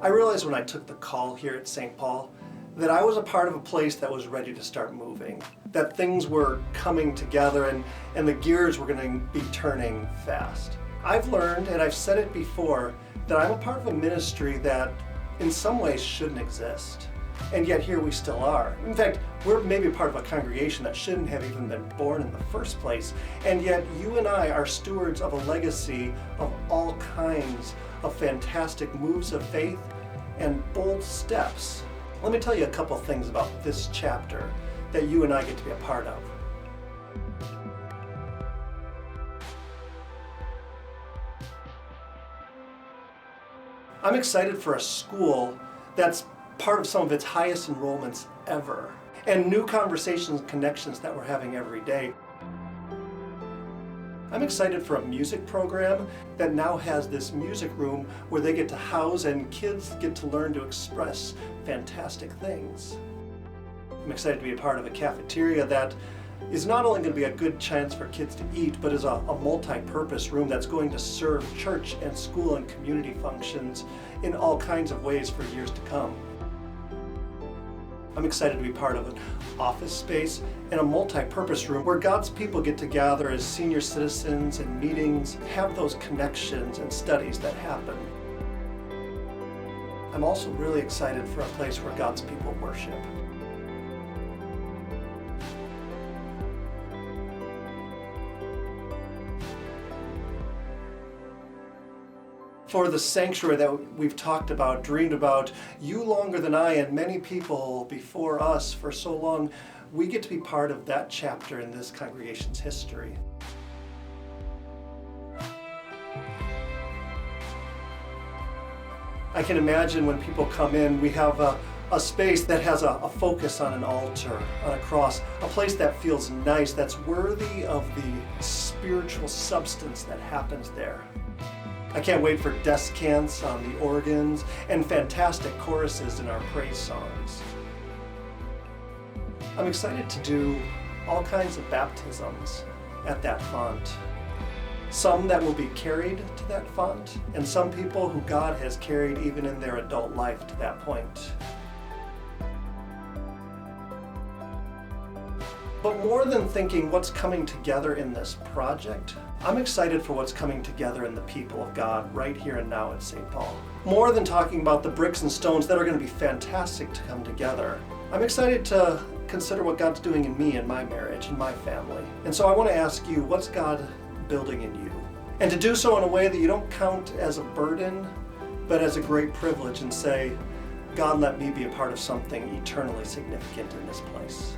I realized when I took the call here at St. Paul that I was a part of a place that was ready to start moving, that things were coming together and the gears were going to be turning fast. I've learned, and I've said it before, that I'm a part of a ministry that in some ways shouldn't exist. And yet here we still are. In fact, we're maybe part of a congregation that shouldn't have even been born in the first place. And yet you and I are stewards of a legacy of all kinds of fantastic moves of faith and bold steps. Let me tell you a couple things about this chapter that you and I get to be a part of. I'm excited for a school that's part of some of its highest enrollments ever, and new conversations and connections that we're having every day. I'm excited for a music program that now has this music room where they get to house and kids get to learn to express fantastic things. I'm excited to be a part of a cafeteria that is not only going to be a good chance for kids to eat, but is a multi-purpose room that's going to serve church and school and community functions in all kinds of ways for years to come. I'm excited to be part of an office space and a multi-purpose room where God's people get to gather as senior citizens and meetings, have those connections and studies that happen. I'm also really excited for a place where God's people worship. For the sanctuary that we've talked about, dreamed about, you longer than I and many people before us for so long, we get to be part of that chapter in this congregation's history. I can imagine when people come in, we have a space that has a focus on an altar, on a cross, a place that feels nice, that's worthy of the spiritual substance that happens there. I can't wait for descants on the organs and fantastic choruses in our praise songs. I'm excited to do all kinds of baptisms at that font. Some that will be carried to that font, and some people who God has carried even in their adult life to that point. But more than thinking what's coming together in this project, I'm excited for what's coming together in the people of God right here and now at St. Paul. More than talking about the bricks and stones that are going to be fantastic to come together, I'm excited to consider what God's doing in me and my marriage and my family. And so I want to ask you, what's God building in you? And to do so in a way that you don't count as a burden, but as a great privilege, and say, God, let me be a part of something eternally significant in this place.